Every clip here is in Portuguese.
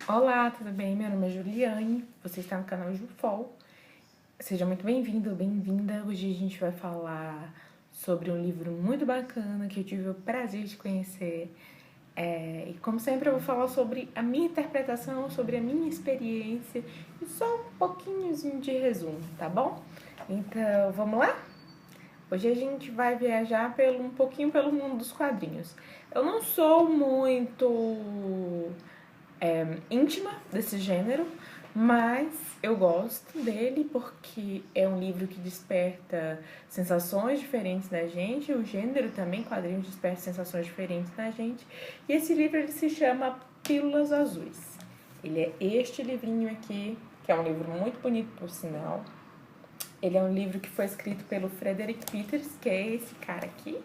Olá, tudo bem? Meu nome é Juliane, você está no canal Jufol. Seja muito bem-vindo, bem-vinda. Hoje a gente vai falar sobre um livro muito bacana que eu tive o prazer de conhecer. E como sempre eu vou falar sobre a minha interpretação, sobre a minha experiência e só um pouquinho de resumo, tá bom? Então, vamos lá? Hoje a gente vai viajar um pouquinho pelo mundo dos quadrinhos. Eu não sou muito íntima desse gênero, mas eu gosto dele porque é um livro que desperta sensações diferentes na gente, o gênero também, quadrinhos, desperta sensações diferentes na gente. E esse livro ele se chama Pílulas Azuis. Ele é este livrinho aqui, que é um livro muito bonito por sinal. Ele é um livro que foi escrito pelo Frederick Peters, que é esse cara aqui.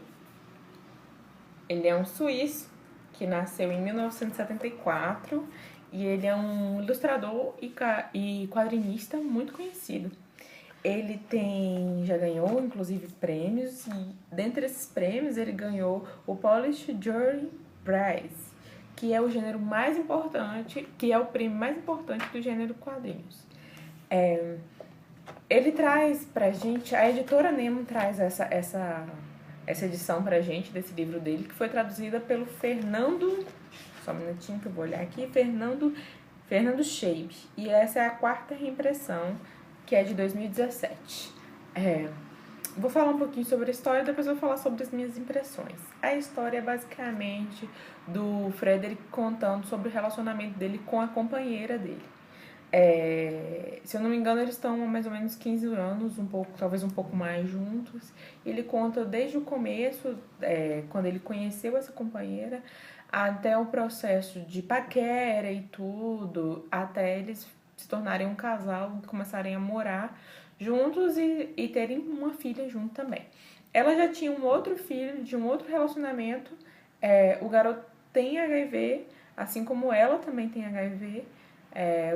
Ele é um suíço que nasceu em 1974 e ele é um ilustrador e quadrinista muito conhecido. Ele já ganhou inclusive prêmios e dentre esses prêmios ele ganhou o Polish Jury Prize, que é o gênero mais importante, que é o prêmio mais importante do gênero quadrinhos. Ele traz pra gente, a editora Nemo traz essa edição pra gente desse livro dele, que foi traduzida pelo Fernando, só um minutinho que eu vou olhar aqui, Fernando Scheib. E essa é a quarta reimpressão, que é de 2017. Vou falar um pouquinho sobre a história, depois eu vou falar sobre as minhas impressões. A história é basicamente do Frederick contando sobre o relacionamento dele com a companheira dele. Se eu não me engano, eles estão há mais ou menos 15 anos, talvez um pouco mais juntos. Ele conta desde o começo, quando ele conheceu essa companheira, até o processo de paquera e tudo, até eles se tornarem um casal, começarem a morar juntos e terem uma filha junto também. Ela já tinha um outro filho de um outro relacionamento. O garoto tem HIV, assim como ela também tem HIV.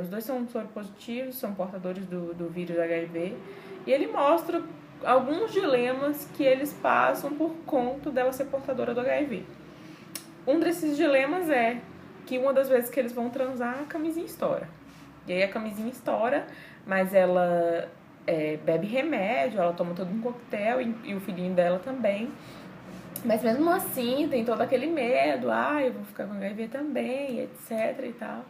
Os dois são soropositivos, são portadores do vírus HIV. E ele mostra alguns dilemas que eles passam por conta dela ser portadora do HIV. Um desses dilemas é que uma das vezes que eles vão transar, a camisinha estoura. E aí a camisinha estoura, mas ela bebe remédio, ela toma todo um coquetel e o filhinho dela também. Mas mesmo assim, tem todo aquele medo, eu vou ficar com HIV também, etc e tal.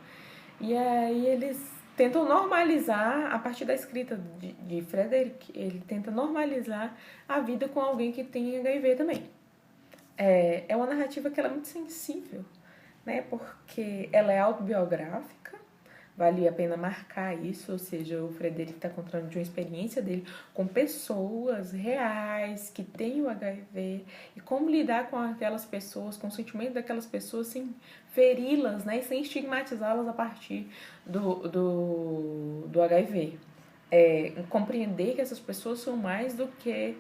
E aí eles tentam normalizar, a partir da escrita de Frederick, ele tenta normalizar a vida com alguém que tem HIV também. É uma narrativa que ela é muito sensível, né? Porque ela é autobiográfica, vale a pena marcar isso, ou seja, o Frederick está contando de uma experiência dele com pessoas reais que têm o HIV e como lidar com aquelas pessoas, com o sentimento daquelas pessoas sem feri-las, né, e sem estigmatizá-las a partir do HIV. Compreender que essas pessoas são mais do que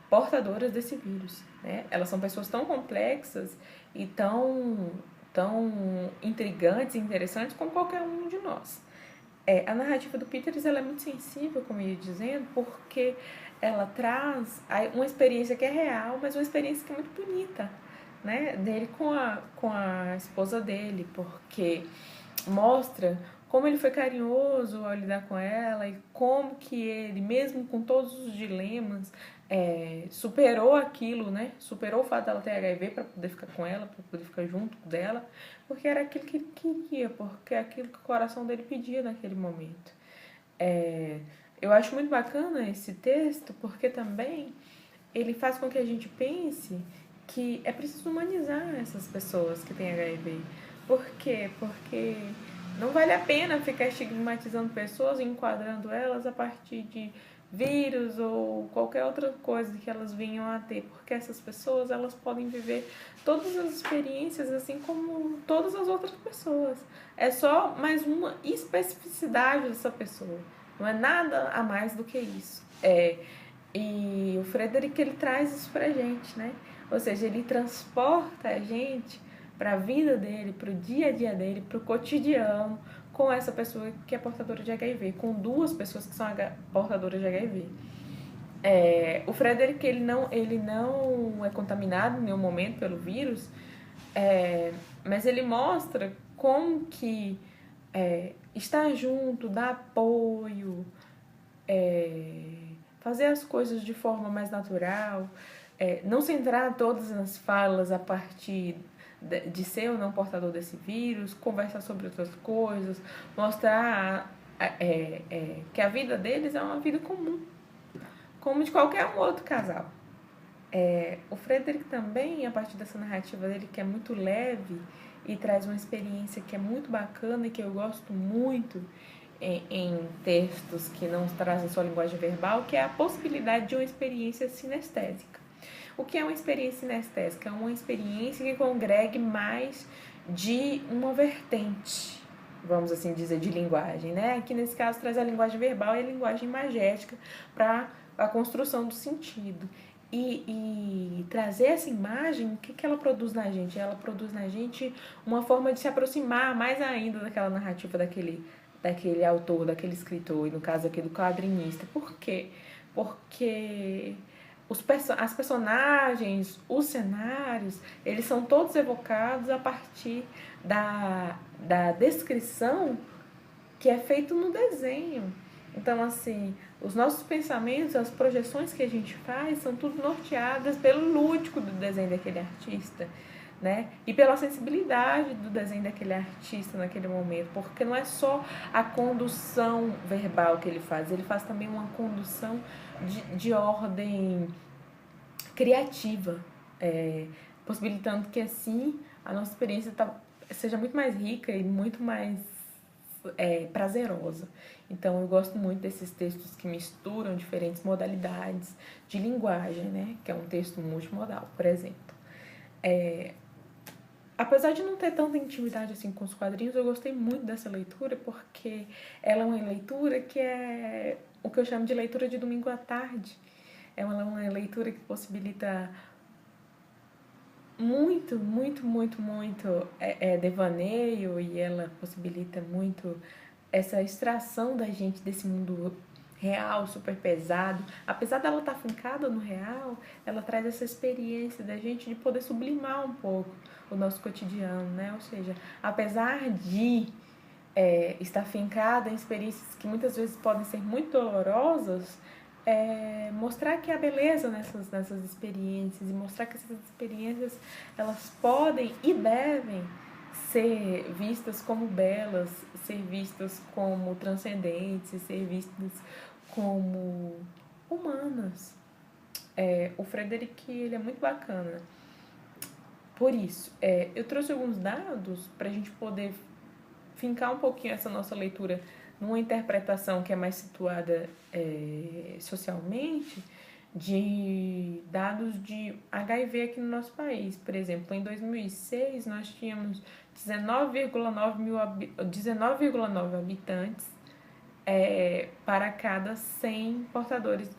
portadoras desse vírus, né? Elas são pessoas tão complexas e tão intrigantes e interessantes como qualquer um de nós. A narrativa do Peters ela é muito sensível, como eu ia dizendo, porque ela traz uma experiência que é real, mas uma experiência que é muito bonita, né? Dele com a esposa dele, porque mostra como ele foi carinhoso ao lidar com ela e como que ele, mesmo com todos os dilemas, superou aquilo, né? Superou o fato dela ter HIV para poder ficar com ela, para poder ficar junto dela, porque era aquilo que ele queria, porque é aquilo que o coração dele pedia naquele momento. Eu acho muito bacana esse texto, porque também ele faz com que a gente pense que é preciso humanizar essas pessoas que têm HIV. Por quê? Porque não vale a pena ficar estigmatizando pessoas e enquadrando elas a partir de vírus ou qualquer outra coisa que elas venham a ter, porque essas pessoas elas podem viver todas as experiências assim como todas as outras pessoas. É só mais uma especificidade dessa pessoa. Não é nada a mais do que isso. E o Frederick ele traz isso pra gente, né? Ou seja, ele transporta a gente para a vida dele, para o dia a dia dele, para o cotidiano, com essa pessoa que é portadora de HIV, com duas pessoas que são portadoras de HIV. O Frederick ele não é contaminado em nenhum momento pelo vírus, mas ele mostra como que estar junto, dar apoio, fazer as coisas de forma mais natural, não centrar todas as falas a partir de ser ou não portador desse vírus, conversar sobre outras coisas, mostrar que a vida deles é uma vida comum, como de qualquer um outro casal. O Frederick também, a partir dessa narrativa dele, que é muito leve e traz uma experiência que é muito bacana e que eu gosto muito em textos que não trazem só linguagem verbal, que é a possibilidade de uma experiência sinestésica. O que é uma experiência sinestésica? É uma experiência que congregue mais de uma vertente, vamos assim dizer, de linguagem, né? Aqui nesse caso traz a linguagem verbal e a linguagem imagética para a construção do sentido. E trazer essa imagem, o que ela produz na gente? Ela produz na gente uma forma de se aproximar mais ainda daquela narrativa daquele autor, daquele escritor, e no caso aqui do quadrinista. Por quê? Porque as personagens, os cenários, eles são todos evocados a partir da descrição que é feito no desenho. Então, assim, os nossos pensamentos, as projeções que a gente faz são tudo norteadas pelo lúdico do desenho daquele artista, né? E pela sensibilidade do desenho daquele artista naquele momento, porque não é só a condução verbal que ele faz também uma condução de ordem criativa, possibilitando que assim a nossa experiência seja muito mais rica e muito mais prazerosa. Então eu gosto muito desses textos que misturam diferentes modalidades de linguagem, né? Que é um texto multimodal, por exemplo. Apesar de não ter tanta intimidade assim com os quadrinhos, eu gostei muito dessa leitura porque ela é uma leitura que é o que eu chamo de leitura de domingo à tarde. É uma leitura que possibilita muito devaneio, e ela possibilita muito essa extração da gente desse mundo real, super pesado. Apesar dela estar fincada no real, ela traz essa experiência da gente de poder sublimar um pouco o nosso cotidiano, né? Ou seja, apesar de estar fincada em experiências que muitas vezes podem ser muito dolorosas, mostrar que há beleza nessas experiências, e mostrar que essas experiências elas podem e devem ser vistas como belas, ser vistas como transcendentes, ser vistas como humanas. O Frederick, ele é muito bacana. Por isso, eu trouxe alguns dados para a gente poder fincar um pouquinho essa nossa leitura numa interpretação que é mais situada socialmente, de dados de HIV aqui no nosso país. Por exemplo, em 2006 nós tínhamos 19,9 habitantes para cada 100 portadores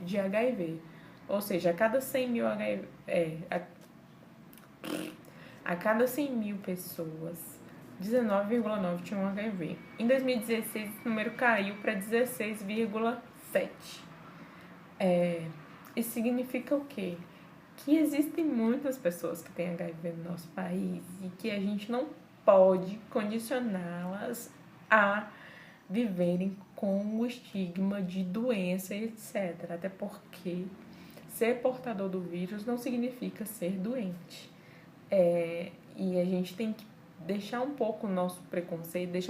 de HIV. Ou seja, a cada 100 mil HIV, a cada 100 mil pessoas, 19,9 tinham HIV. Em 2016, esse número caiu para 16,7. Isso significa o quê? Que existem muitas pessoas que têm HIV no nosso país e que a gente não pode condicioná-las a viverem com o estigma de doença, etc. Até porque ser portador do vírus não significa ser doente. E a gente tem que deixar um pouco o nosso preconceito, a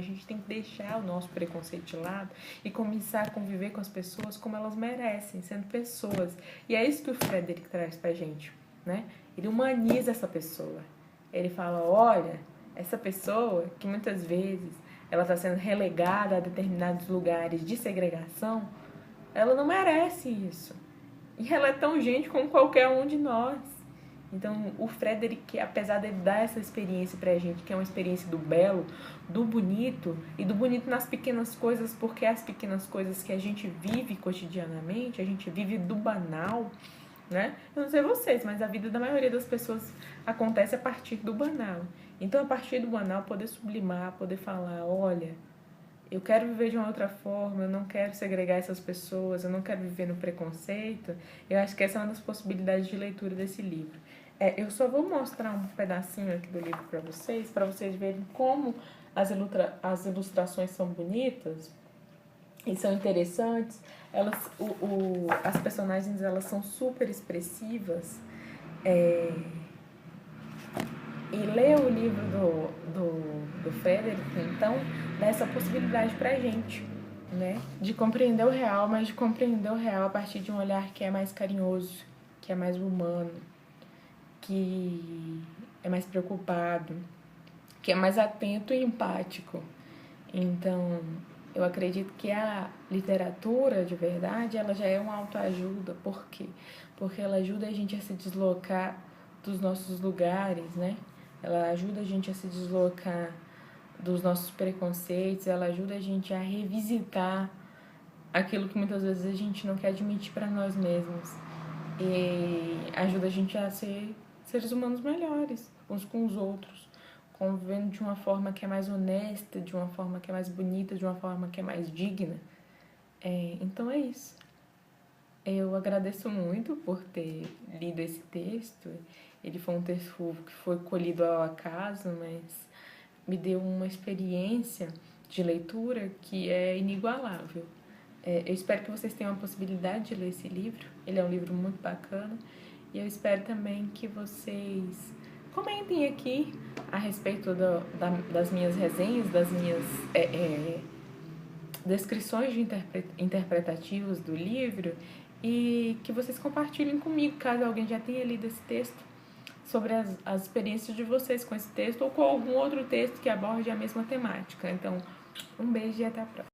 gente tem que deixar o nosso preconceito de lado e começar a conviver com as pessoas como elas merecem, sendo pessoas. E é isso que o Frederick traz pra gente, né? Ele humaniza essa pessoa. Ele fala, olha, essa pessoa que muitas vezes ela está sendo relegada a determinados lugares de segregação, ela não merece isso. E ela é tão gente como qualquer um de nós. Então, o Frederick, apesar de dar essa experiência pra gente, que é uma experiência do belo, do bonito, e do bonito nas pequenas coisas, porque as pequenas coisas que a gente vive cotidianamente, a gente vive do banal, né? Eu não sei vocês, mas a vida da maioria das pessoas acontece a partir do banal. Então, a partir do banal, poder sublimar, poder falar, olha, eu quero viver de uma outra forma, eu não quero segregar essas pessoas, eu não quero viver no preconceito. Eu acho que essa é uma das possibilidades de leitura desse livro. Eu só vou mostrar um pedacinho aqui do livro para vocês verem como as ilustrações são bonitas e são interessantes. As personagens, elas são super expressivas. E ler o livro do Frederick, então, dá essa possibilidade pra gente, né? De compreender o real, mas de compreender o real a partir de um olhar que é mais carinhoso, que é mais humano, que é mais preocupado, que é mais atento e empático. Então, eu acredito que a literatura, de verdade, ela já é uma autoajuda. Por quê? Porque ela ajuda a gente a se deslocar dos nossos lugares, né? Ela ajuda a gente a se deslocar dos nossos preconceitos, ela ajuda a gente a revisitar aquilo que muitas vezes a gente não quer admitir para nós mesmos. E ajuda a gente a ser seres humanos melhores uns com os outros, convivendo de uma forma que é mais honesta, de uma forma que é mais bonita, de uma forma que é mais digna. Então é isso. Eu agradeço muito por ter lido esse texto. Ele foi um texto que foi colhido ao acaso, mas me deu uma experiência de leitura que é inigualável. Eu espero que vocês tenham a possibilidade de ler esse livro. Ele é um livro muito bacana. E eu espero também que vocês comentem aqui a respeito das minhas resenhas, das minhas descrições interpretativas do livro, e que vocês compartilhem comigo, caso alguém já tenha lido esse texto, sobre as experiências de vocês com esse texto ou com algum outro texto que aborde a mesma temática. Então, um beijo e até a próxima.